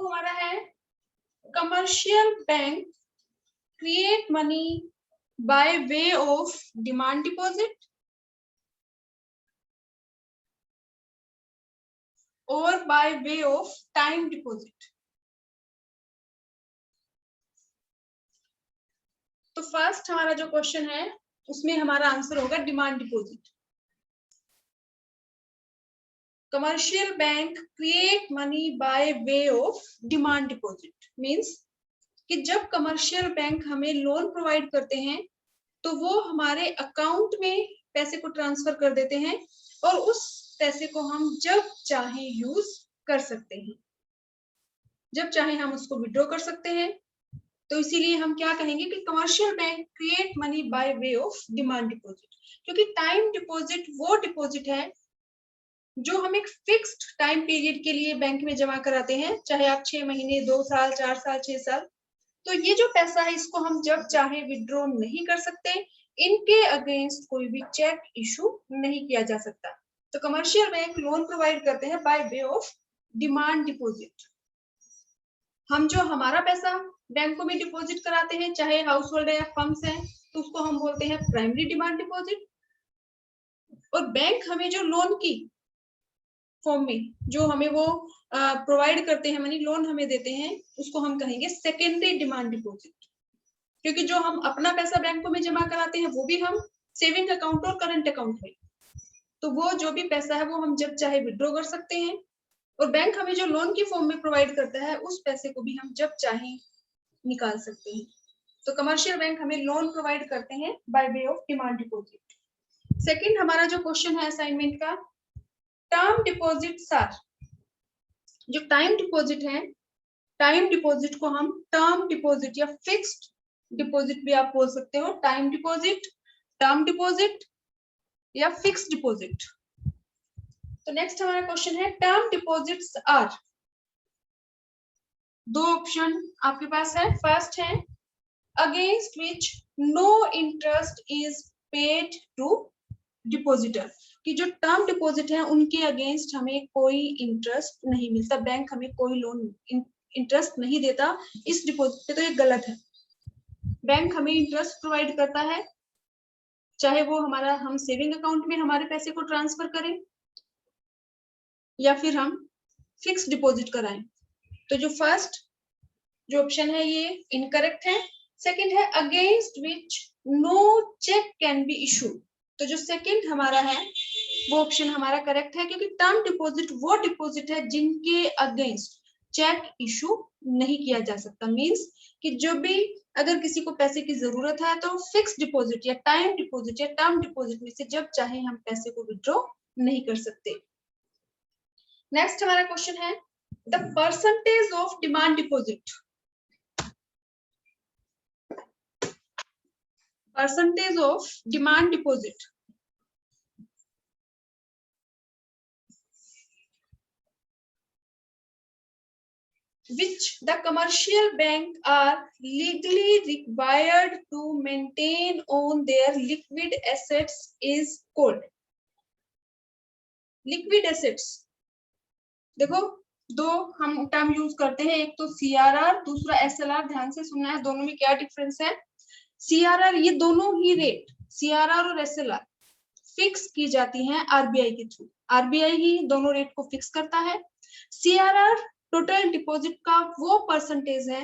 हमारा है commercial bank create money by way of demand deposit और by way of time deposit. तो first हमारा जो क्वेश्चन है उसमें हमारा आंसर होगा demand deposit. Commercial bank create money by way of demand deposit means कि जब कमर्शियल बैंक हमें लोन प्रोवाइड करते हैं तो वो हमारे अकाउंट में पैसे को ट्रांसफर कर देते हैं और उस पैसे को हम जब चाहे यूज कर सकते हैं, जब चाहे हम उसको विड्रॉ कर सकते हैं। तो इसीलिए हम क्या कहेंगे कि commercial bank create money by way of demand deposit, क्योंकि टाइम डिपॉजिट वो डिपॉजिट है जो हम एक फिक्स्ड टाइम पीरियड के लिए बैंक में जमा कराते हैं, चाहे आप 6 महीने, 2 साल, 4 साल, 6 साल। तो ये जो पैसा है इसको हम जब चाहे विड्रॉ नहीं कर सकते, इनके अगेंस्ट कोई भी चेक इशू नहीं किया जा सकता। तो कमर्शियल बैंक लोन प्रोवाइड करते हैं bye way of demand deposit. हम जो हमारा पैसा बैंकों में डिपॉजिट कराते हैं, चाहे हाउस होल्ड है या फर्म्स है, तो उसको हम बोलते हैं प्राइमरी डिमांड डिपॉजिट। और बैंक हमें जो लोन की फॉर्म में जो हमें वो प्रोवाइड करते हैं, मनी लोन हमें देते हैं, उसको हम कहेंगे सेकेंडरी डिमांड डिपॉजिट। क्योंकि जो हम अपना पैसा बैंकों में जमा कराते हैं वो भी हम सेविंग अकाउंट और करंट अकाउंट में, तो वो जो भी पैसा है वो हम जब चाहे विड्रॉ कर सकते हैं। और बैंक हमें जो लोन की फॉर्म में प्रोवाइड करता है उस पैसे को भी हम जब चाहे निकाल सकते हैं। तो कमर्शियल बैंक हमें लोन प्रोवाइड करते हैं bye way of demand deposit. Second हमारा जो क्वेश्चन है असाइनमेंट का, टर्म डिपॉजिट्स आर, जो टाइम डिपॉजिट है, टाइम डिपॉजिट को हम टर्म डिपॉजिट या फिक्स्ड डिपॉजिट भी आप बोल सकते हो, टाइम डिपॉजिट, टर्म डिपॉजिट या फिक्स्ड डिपॉजिट। तो नेक्स्ट हमारा क्वेश्चन है टर्म डिपॉजिट्स आर, दो ऑप्शन आपके पास है। फर्स्ट है against which no interest is paid to depositor, कि जो टर्म डिपॉजिट है उनके अगेंस्ट हमें कोई इंटरेस्ट नहीं मिलता, बैंक हमें कोई लोन इंटरेस्ट नहीं देता इस डिपॉजिट पे। तो ये गलत है, बैंक हमें इंटरेस्ट प्रोवाइड करता है, चाहे वो हमारा हम सेविंग अकाउंट में हमारे पैसे को ट्रांसफर करें या फिर हम फिक्स डिपॉजिट कराएं। तो जो फर्स्ट जो ऑप्शन है ये इनकरेक्ट है। सेकंड है against which no cheque can be issue, तो जो सेकंड हमारा है वो ऑप्शन हमारा करेक्ट है, क्योंकि टर्म डिपॉजिट वो डिपॉजिट है जिनके अगेंस्ट चेक इशू नहीं किया जा सकता। मींस कि जो भी अगर किसी को पैसे की जरूरत है तो फिक्स डिपॉजिट या टाइम डिपॉजिट या टर्म डिपॉजिट में से जब चाहे हम पैसे को विड्रॉ नहीं कर सकते। नेक्स्ट हमारा क्वेश्चन है the percentage of demand deposit, percentage of demand deposit which the commercial bank are legally required to maintain on their liquid assets is called liquid assets। देखो दो हम टर्म यूज करते हैं, एक तो सीआरआर, दूसरा एसएलआर। ध्यान से सुनना है दोनों में क्या डिफरेंस है। सीआरआर ये दोनों ही रेट, सीआरआर और एसएलआर फिक्स की जाती हैं आरबीआई के थ्रू, आरबीआई ही दोनों रेट को फिक्स करता है। सीआरआर टोटल डिपॉजिट का वो परसेंटेज है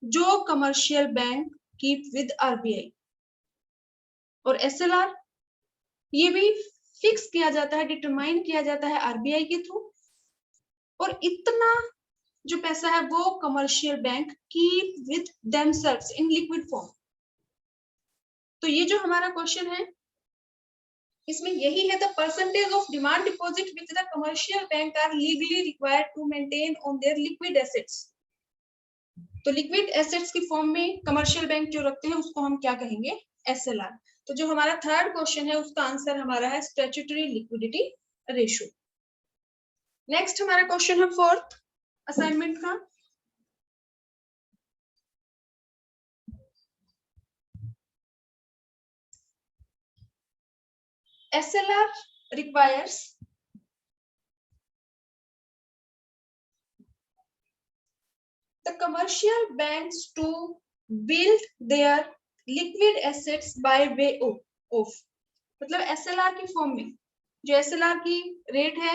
जो commercial bank keep with RBI, और एसएलआर ये भी फिक्स किया जाता है, डिटरमाइन किया जाता है आरबीआई के थ्रू, और इतना जो पैसा है वो commercial bank keep with themselves in liquid form. तो ये जो हमारा क्वेश्चन है इसमें यही है, the percentage of demand deposit which the commercial bank are legally required to maintain on their liquid assets. तो लिक्विड एसेट्स की फॉर्म में कमर्शियल बैंक जो रखते हैं उसको हम क्या कहेंगे, एसएलआर। तो जो हमारा थर्ड क्वेश्चन है उसका आंसर हमारा है स्टैट्यूटरी लिक्विडिटी रेशियो। नेक्स्ट हमारा क्वेश्चन है फोर्थ असाइनमेंट का, SLR requires the commercial banks to build their liquid assets by way of मतलब SLR की फॉर्म में, जो SLR की रेट है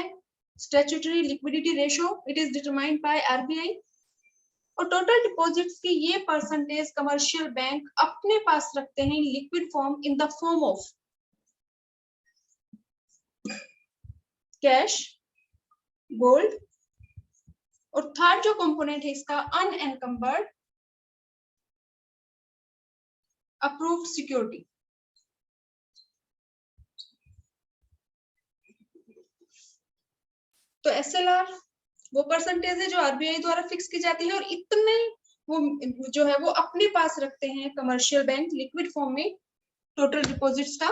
statutory liquidity ratio, it is determined by RBI, और टोटल डिपॉजिट्स की ये परसेंटेज कमर्शियल बैंक अपने पास रखते हैं liquid form in the form of cash, gold, और थर्ड जो कंपोनेंट है इसका अनएनकम्बर्ड अप्रूव्ड सिक्योरिटी। तो SLR वो परसेंटेज है जो RBI द्वारा फिक्स की जाती है, और इतने वो जो है वो अपने पास रखते हैं कमर्शियल बैंक लिक्विड फॉर्म में टोटल डिपॉजिट्स का,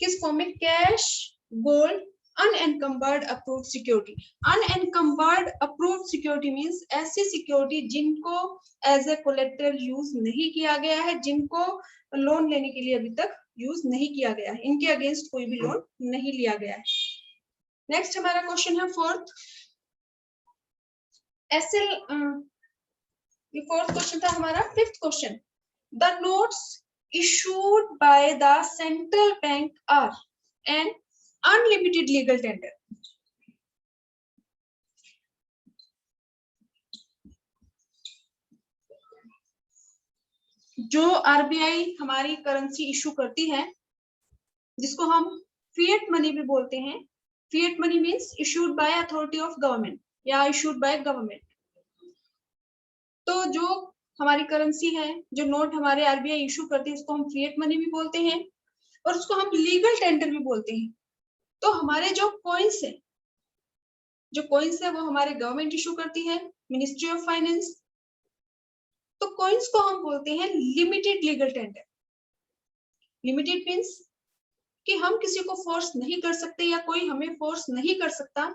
किस फॉर्म में, cash, gold, unencumbered approved security. Unencumbered approved security means ऐसी सिक्योरिटी जिनको एज ए कोलेक्टर यूज नहीं किया गया है, जिनको लोन लेने के लिए अभी तक यूज नहीं किया गया है, इनके अगेंस्ट कोई भी लोन नहीं लिया गया है। नेक्स्ट हमारा क्वेश्चन है फोर्थ, ये फोर्थ क्वेश्चन था हमारा। Fifth question, the notes issued by the central bank are an unlimited legal tender. जो RBI हमारी करेंसी इशू करती है जिसको हम फिएट मनी भी बोलते हैं, fiat money means issued by authority of government या इशूड बाय गवर्नमेंट। तो जो हमारी करेंसी है, जो नोट हमारे RBI इशू करती है, उसको हम फिएट मनी भी बोलते हैं और उसको हम लीगल टेंडर भी बोलते हैं। तो हमारे जो कॉइन्स है, वो हमारे गवर्नमेंट इशू करती है, मिनिस्ट्री ऑफ फाइनेंस। तो कॉइन्स को हम बोलते हैं limited legal tender. Limited means कि हम किसी को फोर्स नहीं कर सकते या कोई हमें फोर्स नहीं कर सकता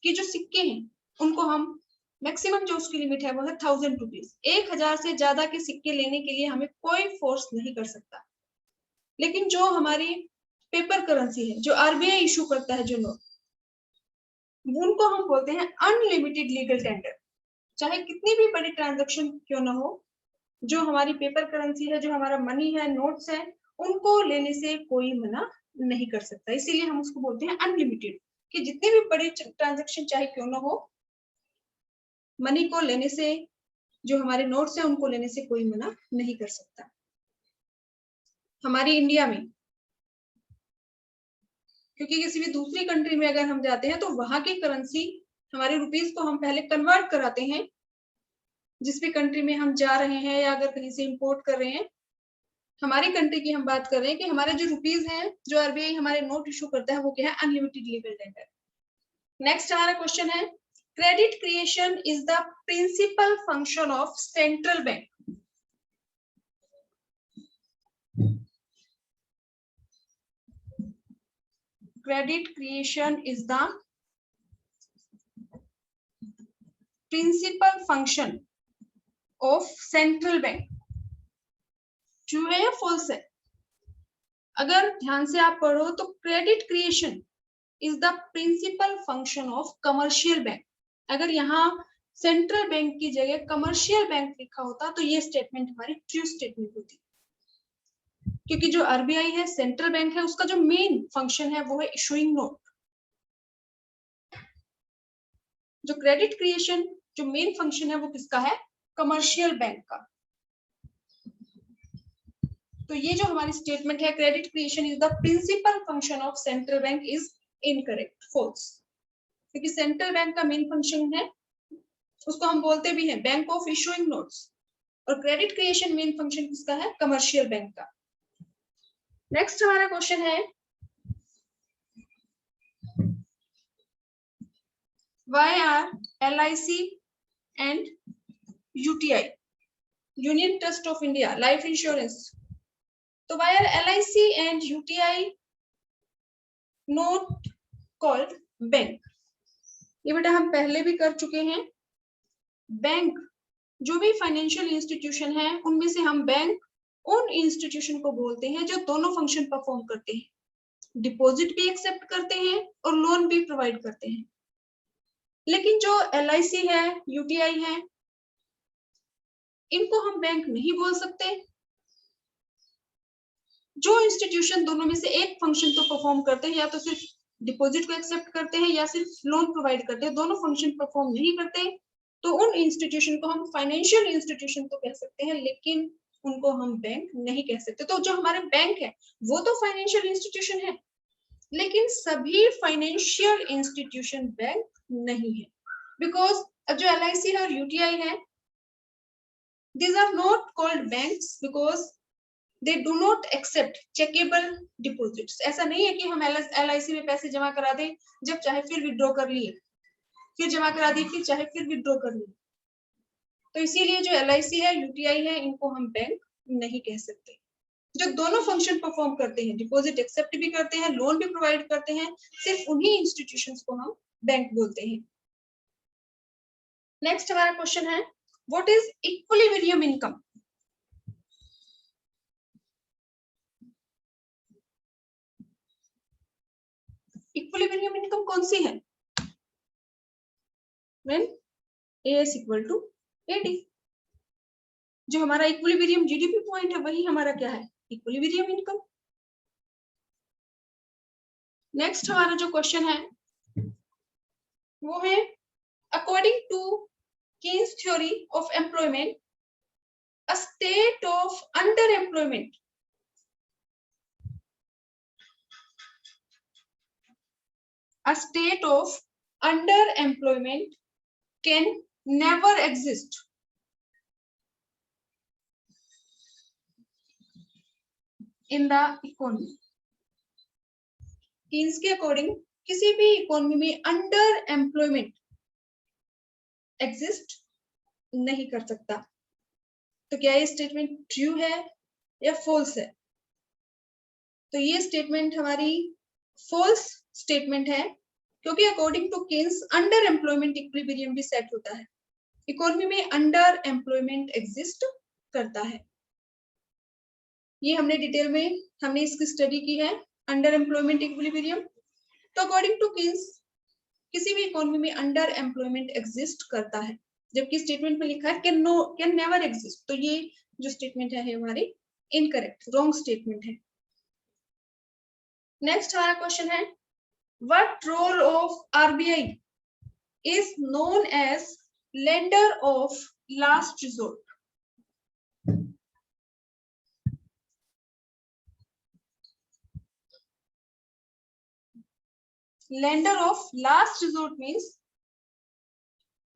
कि जो सिक्के हैं उनको हम, मैक्सिमम जो उसकी लिमिट है वो है 1000 रुपीज। 1000 से ज्यादा के सिक्के लेने के लिए हमें कोई फोर्स नहीं कर सकता। लेकिन जो हमारी पेपर करेंसी है, जो RBI इशू करता है जो नोट, उनको हम बोलते हैं अनलिमिटेड लीगल टेंडर। चाहे कितनी भी बड़ी ट्रांजैक्शन क्यों ना हो, जो हमारी पेपर करेंसी है, जो हमारा मनी है, नोट्स है, उनको लेने से कोई मना नहीं कर सकता। इसीलिए हम उसको बोलते हैं अनलिमिटेड, कि जितनी भी बड़ी ट्रांजैक्शन चाहे क्यों ना हो, मनी को लेने से, जो हमारे नोट्स है उनको लेने से कोई मना नहीं कर सकता। हमारी इंडिया में, क्योंकि किसी भी दूसरी कंट्री में अगर हम जाते हैं तो वहां की करेंसी, हमारे रुपीस को हम पहले कन्वर्ट कराते हैं, जिस भी कंट्री में हम जा रहे हैं या अगर कहीं से इंपोर्ट कर रहे हैं। हमारी कंट्री की हम बात कर रहे हैं कि हमारे जो रुपीस हैं, जो RBI हमारे नोट इशू करता है, वो क्या है, अनलिमिटेड लीगल टेंडर। नेक्स्ट हमारा क्वेश्चन है, credit creation is the principal function of central bank. Credit creation is the principal function of central bank. True है या फॉल्स है? अगर ध्यान से आप पढ़ो तो credit creation is the principal function of commercial bank. अगर यहाँ सेंट्रल बैंक की जगह कमर्शियल बैंक लिखा होता तो ये स्टेटमेंट हमारी ट्रू स्टेटमेंट होती, क्योंकि जो RBI है, सेंट्रल बैंक है, उसका जो मेन फंक्शन है वो है इशूइंग नोट। जो क्रेडिट क्रिएशन जो मेन फंक्शन है वो किसका है, कमर्शियल बैंक का। तो ये जो हमारी स्टेटमेंट है, credit creation is the principal function of central bank, is incorrect, false. क्योंकि सेंट्रल बैंक का मेन फंक्शन है, उसको हम बोलते भी हैं बैंक ऑफ इशूइंग नोट्स, और क्रेडिट क्रिएशन मेन फंक्शन किसका है, कमर्शियल बैंक का। नेक्स्ट हमारा क्वेश्चन है, why are LIC and UTI, Union Trust of India, life insurance, तो why are LIC and UTI not called bank? ये बेटा हम पहले भी कर चुके हैं। बैंक जो भी फाइनेंशियल इंस्टीट्यूशन है, उनमें से हम बैंक उन इंस्टीट्यूशन को बोलते हैं जो दोनों फंक्शन परफॉर्म करते हैं, डिपॉजिट भी एक्सेप्ट करते हैं और लोन भी प्रोवाइड करते हैं। लेकिन जो LIC है, UTI है, इनको हम बैंक नहीं बोल सकते। जो इंस्टीट्यूशन दोनों में से एक फंक्शन तो परफॉर्म करते हैं, या तो सिर्फ डिपॉजिट को एक्सेप्ट करते हैं या सिर्फ लोन प्रोवाइड करते हैं, दोनों फंक्शन परफॉर्म नहीं करते, तो उन इंस्टीट्यूशन को हम फाइनेंशियल इंस्टीट्यूशन तो कह सकते हैं, लेकिन उनको हम बैंक नहीं कह सकते। तो जो हमारे बैंक है वो तो फाइनेंशियल इंस्टीट्यूशन है, लेकिन सभी फाइनेंशियल इंस्टीट्यूशन बैंक नहीं है, बिकॉज जो LIC है और UTI है, these are not called banks because they do not accept checkable deposits। ऐसा नहीं है कि हम LIC में पैसे जमा करा दें, जब चाहे फिर विड्रॉ कर लिए, फिर जमा करा दी, फिर चाहे फिर विड्रॉ कर लिए। तो इसीलिए जो LIC है, UTI है, इनको हम बैंक नहीं कह सकते। जो दोनों फंक्शन परफॉर्म करते हैं, डिपॉजिट एक्सेप्ट भी करते हैं, लोन भी प्रोवाइड करते हैं, सिर्फ उन्हीं इंस्टीट्यूशंस को हम बैंक बोलते हैं। नेक्स्ट हमारा क्वेश्चन है, what is equilibrium income? Equilibrium income कौन सी है? When A is equal to AD। जो हमारा इक्विलिब्रियम GDP पॉइंट है वही हमारा क्या है? Equilibrium income. नेक्स्ट हमारा जो क्वेश्चन है वो है, according to Keynes theory of employment, a state of underemployment can never exist in the economy। Keynes के अकॉर्डिंग किसी भी इकोनॉमी में अंडर एम्प्लॉयमेंट एग्जिस्ट नहीं कर सकता। तो क्या ये स्टेटमेंट ट्रू है या फॉल्स है? तो ये स्टेटमेंट हमारी फॉल्स स्टेटमेंट है, क्योंकि according to Keynes under employment equilibrium भी सेट होता है। इकोनॉमी में अंडर एम्प्लॉयमेंट एग्जिस्ट करता है। ये हमने डिटेल में हमने इसकी स्टडी की है, अंडर एम्प्लॉयमेंट इक्विलिब्रियम। तो अकॉर्डिंग टू केन्स किसी भी इकोनॉमी में अंडर एम्प्लॉयमेंट एग्जिस्ट करता है, जबकि स्टेटमेंट में लिखा है कैन नेवर एग्जिस्ट। तो ये जो स्टेटमेंट है हमारी इनकरेक्ट, रॉन्ग स्टेटमेंट है। नेक्स्ट हमारा क्वेश्चन है, what role of RBI is known as lender of last resort? Lender of last resort means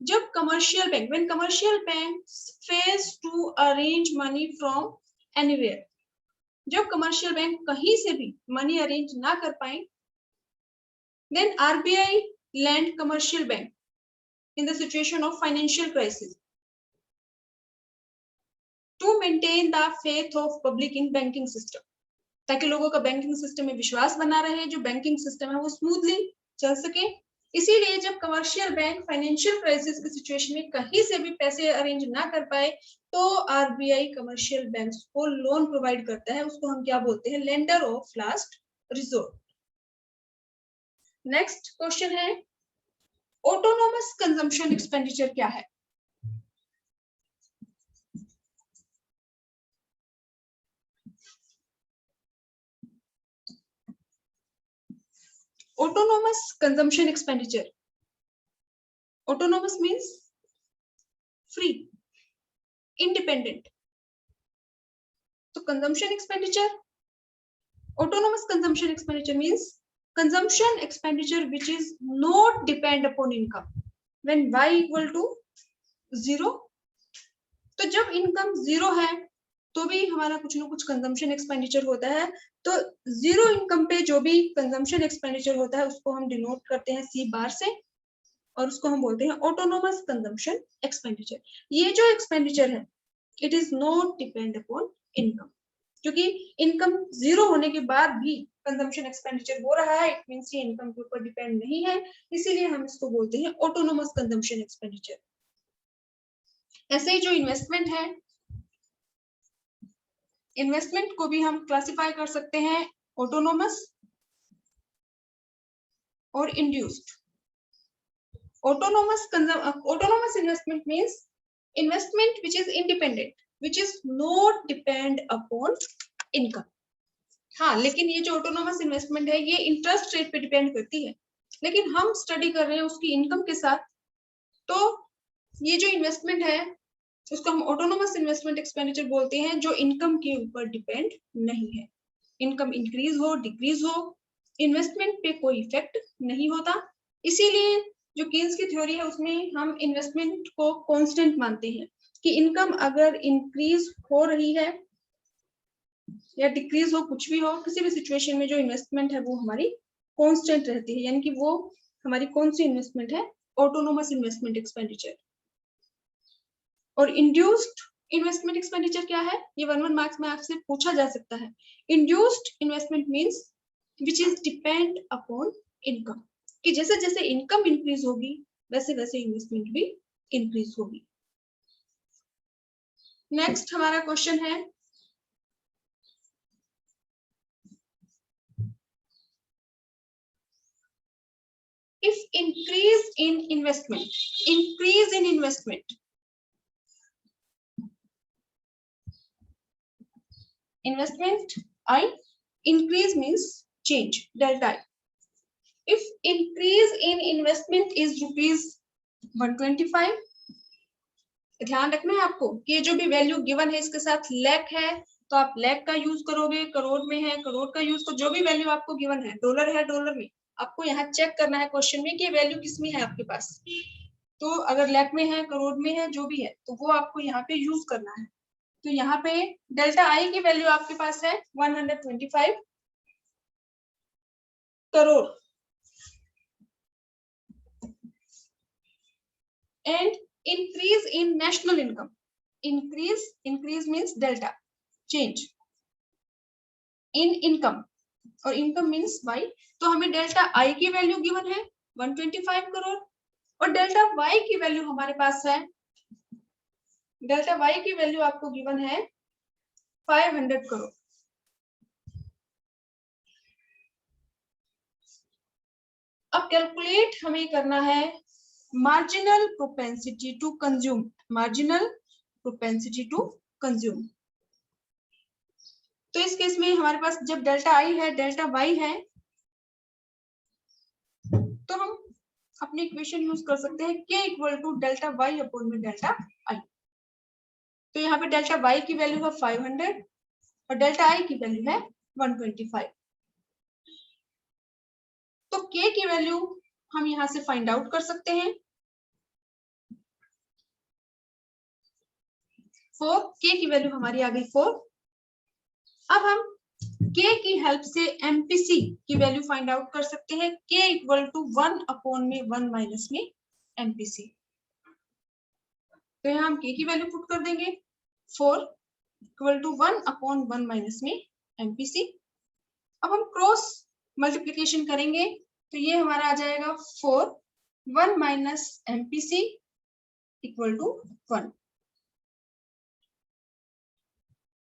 जब commercial bank, when commercial banks fails to arrange money from anywhere, जब commercial bank कहीं से भी money arrange ना कर पाए, then RBI lend commercial bank in the situation of financial crisis to maintain the faith of public in banking system, ताकि लोगों का बैंकिंग सिस्टम में विश्वास बना रहे, जो बैंकिंग सिस्टम है वो स्मूथली चल सके। इसीलिए जब कमर्शियल बैंक फाइनेंशियल क्राइसिस की सिचुएशन में कहीं से भी पैसे अरेंज ना कर पाए, तो RBI कमर्शियल बैंक्स को लोन प्रोवाइड करता है, उसको हम क्या बोलते हैं? Lender of last resort. Next question है, ऑटोनोमस कंजम्पशन एक्सपेंडिचर क्या है? Autonomous consumption expenditure. Autonomous means free, independent. So consumption expenditure, autonomous consumption expenditure means consumption expenditure which is not depend upon income when y equal to 0। तो जब income 0 है तो भी हमारा कुछ ना कुछ कंजम्पशन एक्सपेंडिचर होता है। तो 0 इनकम पे जो भी कंजम्पशन एक्सपेंडिचर होता है उसको हम डिनोट करते हैं C बार से, और उसको हम बोलते हैं ऑटोनोमस कंजम्पशन एक्सपेंडिचर। ये जो एक्सपेंडिचर है it is not depend upon income, क्योंकि इनकम 0 होने के बाद भी कंजम्पशन एक्सपेंडिचर हो रहा है, इट मींस ये इनकम के ऊपर डिपेंड नहीं है, इसीलिए हम इसको बोलते हैं ऑटोनोमस कंजम्पशन एक्सपेंडिचर। ऐसे ही जो इन्वेस्टमेंट है, इन्वेस्टमेंट को भी हम क्लासिफाई कर सकते हैं ऑटोनोमस और induced. Autonomous investment means investment which is independent, which is not depend upon income. हाँ, लेकिन ये जो ऑटोनोमस इन्वेस्टमेंट है ये इंटरेस्ट रेट पे डिपेंड करती है, लेकिन हम स्टडी कर रहे हैं उसकी इनकम के साथ, तो ये जो इन्वेस्टमेंट है उसको हम ऑटोनोमस इन्वेस्टमेंट एक्सपेंडिचर बोलते हैं, जो इनकम के ऊपर डिपेंड नहीं है। इनकम इंक्रीज हो डिक्रीज हो, इन्वेस्टमेंट पे कोई इफेक्ट नहीं होता। इसीलिए जो कीन्स की थ्योरी है उसमें हम इन्वेस्टमेंट को कांस्टेंट मानते हैं कि इनकम अगर इंक्रीज हो रही है या डिक्रीज हो, कुछ भी हो, किसी भी सिचुएशन में जो इन्वेस्टमेंट है वो हमारी कांस्टेंट रहती है, यानी कि वो हमारी कौन सी इन्वेस्टमेंट है, ऑटोनोमस इन्वेस्टमेंट एक्सपेंडिचर। और इंड्यूस्ड इन्वेस्टमेंट एक्सपेंडिचर क्या है, ये 1 मार्क्स में आपसे पूछा जा सकता है। Induced investment means which is depend upon income, कि जैसे जैसे इनकम इंक्रीज होगी वैसे वैसे इन्वेस्टमेंट भी इंक्रीज होगी। नेक्स्ट हमारा क्वेश्चन है, if increase in investment I, increase means change, delta I. If increase in investment is rupees 125, ध्यान रखना है आपको कि ये जो भी वैल्यू गिवन है इसके साथ लैख है तो आप लैख का यूज करोगे, करोड़ में है करोड़ का यूज करो, जो भी वैल्यू आपको गिवन है, डॉलर है डॉलर में, आपको यहाँ चेक करना है क्वेश्चन में कि वैल्यू किसमें है आपके पास। तो अगर लैख में है, करोड़ में है, जो भी है, तो वो आपको यहाँ पे यूज करना है। तो यहाँ पे डेल्टा आई की वैल्यू आपके पास है 125 crore and increase in national income, increase means delta change in income और income means y, तो हमें डेल्टा आई की वैल्यू गिवन है 125 करोड़ और डेल्टा y की वैल्यू हमारे पास है, डेल्टा y की वैल्यू आपको गिवन है 500 करोड़। अब कैलकुलेट हमें करना है marginal propensity to consume, marginal propensity to consume. तो इस केस में हमारे पास जब डेल्टा आई है डेल्टा वाई है तो हम अपनी इक्वेशन यूज कर सकते हैं k equal to delta Y upon में डेल्टा आई। तो यहाँ पे डेल्टा वाई की वैल्यू है 500 और डेल्टा आई की वैल्यू है 125। तो k की वैल्यू हम यहाँ से फाइंड आउट कर सकते हैं, 4, k की वैल्यू हमारी आ गई 4। अब हम k की हेल्प से MPC की वैल्यू फाइंड आउट कर सकते हैं, k इक्वल टू 1 अपॉन में 1 माइनस में MPC। तो यहाँ हम k की वैल्यू पुट कर देंगे 4 इक्वल टू 1 अपॉन 1 माइनस में MPC। अब हम क्रॉस मल्टीप्लिकेशन करेंगे तो ये हमारा आ जाएगा 4 1 minus MPC equal to 1,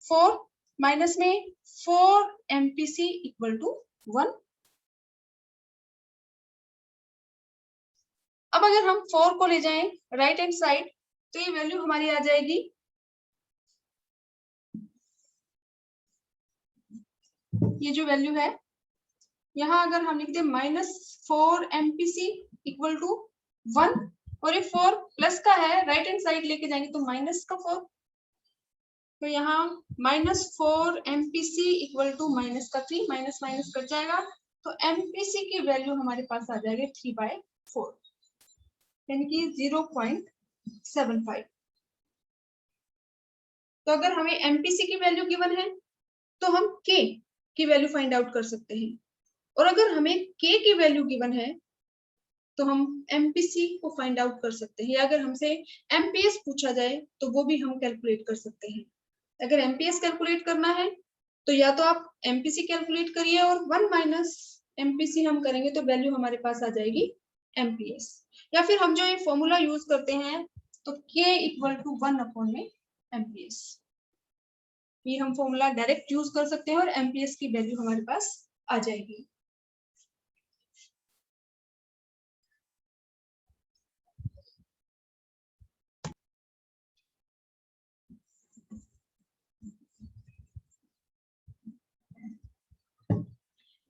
4 minus में 4 MPC इक्वल टू 1। अब अगर हम 4 को ले जाएं राइट हैंड साइड तो ये वैल्यू हमारी आ जाएगी, ये जो वैल्यू है यहाँ अगर हम लिख दें -4 MPC इक्वल टू 1 और ये 4 प्लस का है, राइट हैंड साइड लेके जाएंगे तो माइनस का 4, तो यहाँ -4 MPC इक्वल टू माइनस का 3, माइनस माइनस कट जाएगा तो MPC की वैल्यू हमारे पास आ जाएगी 3/4 यानी कि 0.75। तो अगर हमें MPC की वैल्यू गिवन है तो हम K की वैल्यू फाइंड आउट कर सकते हैं, और अगर हमें K की वैल्यू गिवन है तो हम MPC को फाइंड आउट कर सकते हैं, या अगर हमसे MPS पूछा जाए तो वो भी हम कैलकुलेट कर सकते हैं। अगर MPS कैलकुलेट करना है तो या तो आप MPC कैलकुलेट करिए और 1 माइनस MPC हम करेंगे तो वैल्यू हमारे पास आ जाएगी MPS, या फिर हम जो ये फॉर्मूला यूज करते हैं तो K इक्वल टू 1 अपॉन में MPS, ये हम फॉर्मूला डायरेक्ट यूज कर सकते हैं और MPS की वैल्यू हमारे पास आ जाएगी।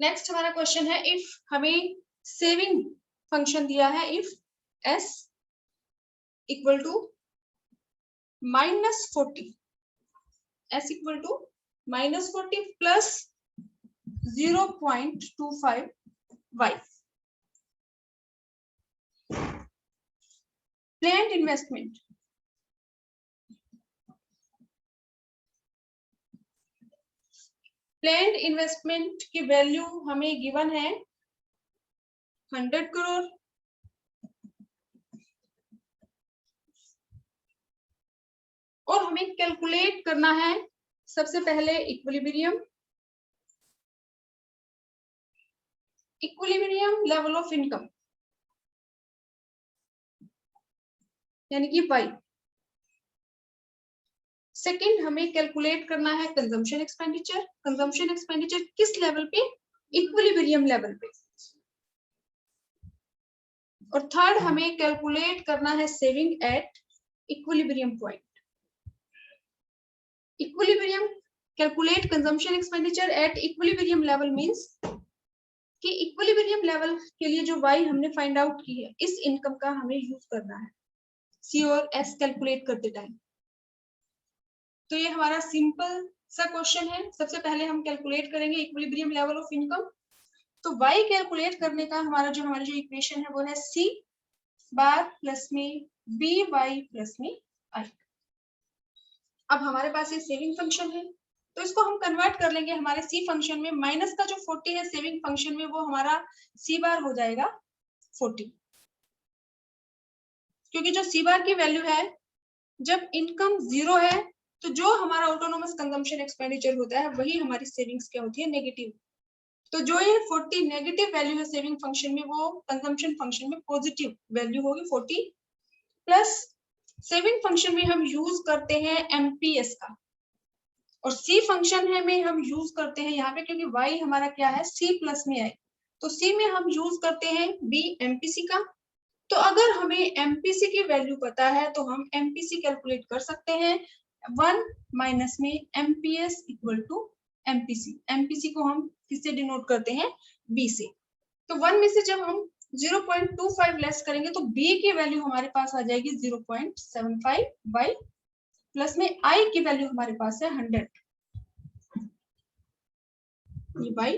नेक्स्ट हमारा क्वेश्चन है, इफ हमें सेविंग फंक्शन दिया है, if s equal to -40, s equal to -40 plus 0.25 y, planned investment, planned investment की वैल्यू हमें गिवन है 100 करोड़, और हमें कैलकुलेट करना है सबसे पहले इक्विलिब्रियम लेवल ऑफ इनकम, यानी कि y। सेकंड, हमें कैलकुलेट करना है कंजम्पशन एक्सपेंडिचर किस लेवल पे, इक्विलिब्रियम लेवल पे। और थर्ड, हमें कैलकुलेट करना है saving at equilibrium point. Equilibrium calculate consumption expenditure at equilibrium level means कि इक्विलिब्रियम लेवल के लिए जो y हमने फाइंड आउट की है, इस इनकम का हमें यूज करना है C और S कैलकुलेट करते टाइम। तो ये हमारा सिंपल सा क्वेश्चन है। सबसे पहले हम कैलकुलेट करेंगे इक्विलिब्रियम लेवल ऑफ इनकम। तो y कैलकुलेट करने का हमारा जो इक्वेशन है वो है C बार प्लस में by प्लस में i। अब हमारे पास ये सेविंग फंक्शन है, तो इसको हम कन्वर्ट कर लेंगे हमारे C फंक्शन में। माइनस का जो 40 है सेविंग फंक्शन में, वो हमारा C बार हो जाएगा 40, क्योंकि जो C बार की वैल्यू है, जब इनकम 0 है तो जो हमारा ऑटोनोमस कंजम्पशन एक्सपेंडिचर होता है वही हमारी सेविंग्स क्या होती है, नेगेटिव। तो जो ये 40 नेगेटिव वैल्यू है सेविंग फंक्शन में, वो कंजम्पशन फंक्शन में पॉजिटिव वैल्यू होगी 40। प्लस सेविंग फंक्शन में हम यूज करते हैं एमपीएस का, और सी फंक्शन है में हम यूज करते हैं यहाँ पे, क्योंकि y हमारा क्या है C प्लस में है, तो C में हम यूज करते हैं बी एमपीसी का। तो अगर हमें एमपीसी की वैल्यू पता है तो हम एमपीसी कैलकुलेट कर सकते हैं। 1 माइनस में MPS equal to MPC. MPC को हम किससे डिनोट करते हैं, बी से। तो 1 में से जब हम 0.25 लेस करेंगे तो b की वैल्यू हमारे पास आ जाएगी 0.75 बाई, प्लस में i की वैल्यू हमारे पास है 100 बाई।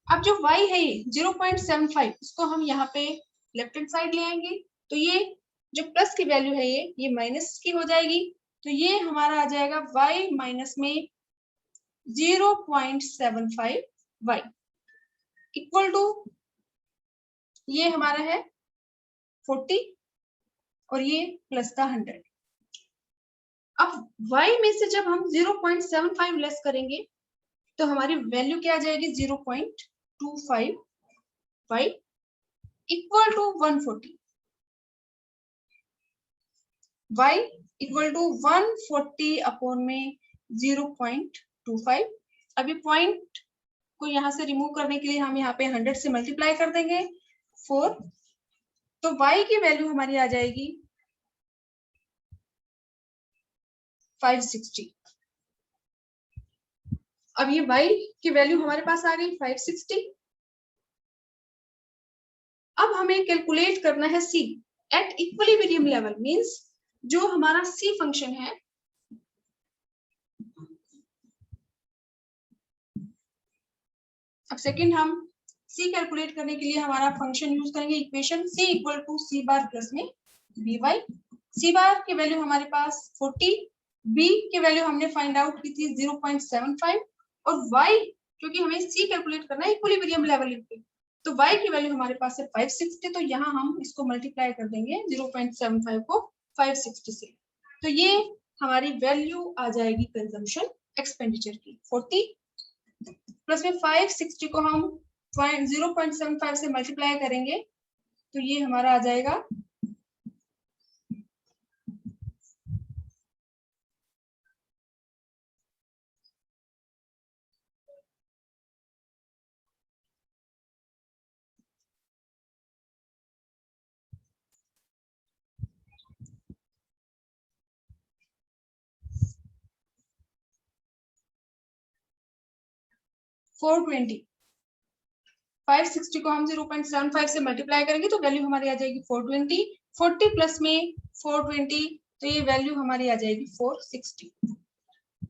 अब जो y है ये 0.75, इसको हम यहाँ पे लेफ्ट हैंड साइड ले आएंगे, तो ये जो प्लस की वैल्यू है ये माइनस की हो जाएगी। तो ये हमारा आ जाएगा y माइनस में 0.75 y इक्वल टू, ये हमारा है 40 और ये प्लस का 100। अब y में से जब हम 0.75 लेस करेंगे तो हमारी वैल्यू क्या आ जाएगी, 0.25 y equal to 140। y equal to 140 upon में 0.25। अभी पॉइंट को यहाँ से रिमूव करने के लिए हम यहाँ पे 100 से मल्टीप्लाई कर देंगे 4, तो y की वैल्यू हमारी आ जाएगी 560। अब ये y की वैल्यू हमारे पास आ गई 560। अब हमें कैलकुलेट करना है C at equilibrium level, means जो हमारा C फंक्शन है, अब सेकंड हम C कैलकुलेट करने के लिए हमारा फंक्शन यूज करेंगे equation C equal to C bar plus में by। C बार की वैल्यू हमारे पास 40, B की वैल्यू हमने फाइंड आउट की थी 0.75, और y क्योंकि हमें C कैलकुलेट करना है इक्विलिब्रियम लेवल पे, तो y की वैल्यू हमारे पास है 560। तो यहाँ हम इसको मल्टीप्लाई कर देंगे 0.75 को 560 से, तो ये हमारी वैल्यू आ जाएगी कंजम्पशन एक्सपेंडिचर की 40, प्लस में 560 को हम 0.75 से मल्टीप्लाई करेंगे तो ये हमारा आ जाएगा 420। 560 को हम 0.75 से मल्टीप्लाई करेंगे तो वैल्यू हमारी आ जाएगी 420, 40 प्लस में 420, तो ये वैल्यू हमारी आ जाएगी 460।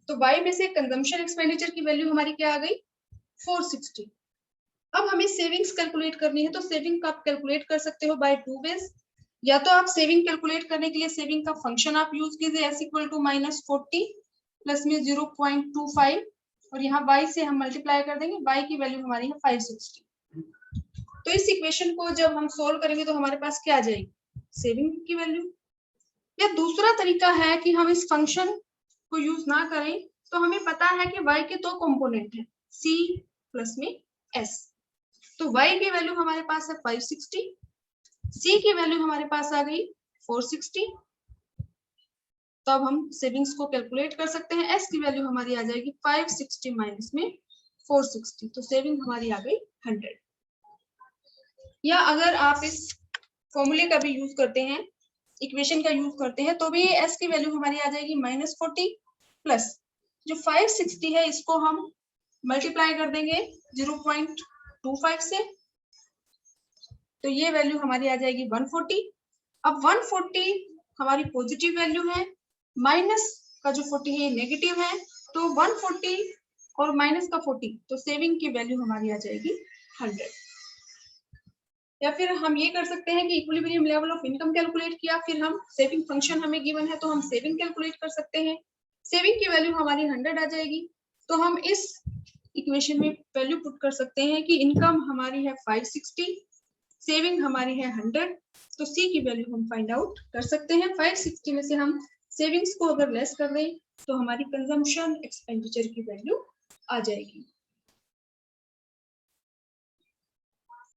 तो y में से कंजम्पशन एक्सपेंडिचर की वैल्यू हमारी क्या आ गई, 460। अब हमें सेविंग्स कैलकुलेट करनी है, तो सेविंग का आप कैलकुलेट कर सकते हो बाय 2 वेज। या तो आप सेविंग कैलकुलेट करने के लिए सेविंग का फंक्शन आप यूज कीजिए, s इक्वल टू -40 प्लस में 0.25, और यहाँ y से हम मल्टीप्लाई कर देंगे, y की वैल्यू हमारी है 560। तो इस इक्वेशन को जब हम सोल्व करेंगे तो हमारे पास क्या आ जाएगी, सेविंग की वैल्यू। या दूसरा तरीका है कि हम इस फंक्शन को यूज ना करें, तो हमें पता है कि y के दो कंपोनेंट है, c प्लस में s। तो y की वैल्यू हमारे पास है 560, c की वैल्यू हमारे पास आ गई 460। तब हम सेविंग्स को कैलकुलेट कर सकते हैं, s की वैल्यू हमारी आ जाएगी 560 माइनस में 460, तो सेविंग हमारी आ गई 100। या अगर आप इस फॉर्मूले का भी यूज करते हैं, इक्वेशन का यूज करते हैं, तो भी s की वैल्यू हमारी आ जाएगी -40 प्लस जो 560 है इसको हम मल्टीप्लाई कर देंगे 0.25 से, तो ये वैल्यू हमारी आ जाएगी 140। अब 140 हमारी पॉजिटिव वैल्यू है, माइनस का जो 40 है नेगेटिव है, तो 140 और माइनस का 40, तो सेविंग की वैल्यू हमारी आ जाएगी 100। या फिर हम ये कर सकते हैं कि equilibrium level of income calculate किया, फिर हम सेविंग फंक्शन हमें गिवन है तो हम सेविंग कैलकुलेट कर सकते हैं, सेविंग की वैल्यू हमारी 100 आ जाएगी। तो हम इस इक्वेशन में वैल्यू पुट कर सकते हैं कि इनकम हमारी है 560, सेविंग हमारी है 100, तो सी की वैल्यू हम फाइंड आउट कर सकते हैं। 560 में से हम सेविंग्स को अगर लेस कर दें तो हमारी कंजम्पशन एक्सपेंडिचर की वैल्यू आ जाएगी।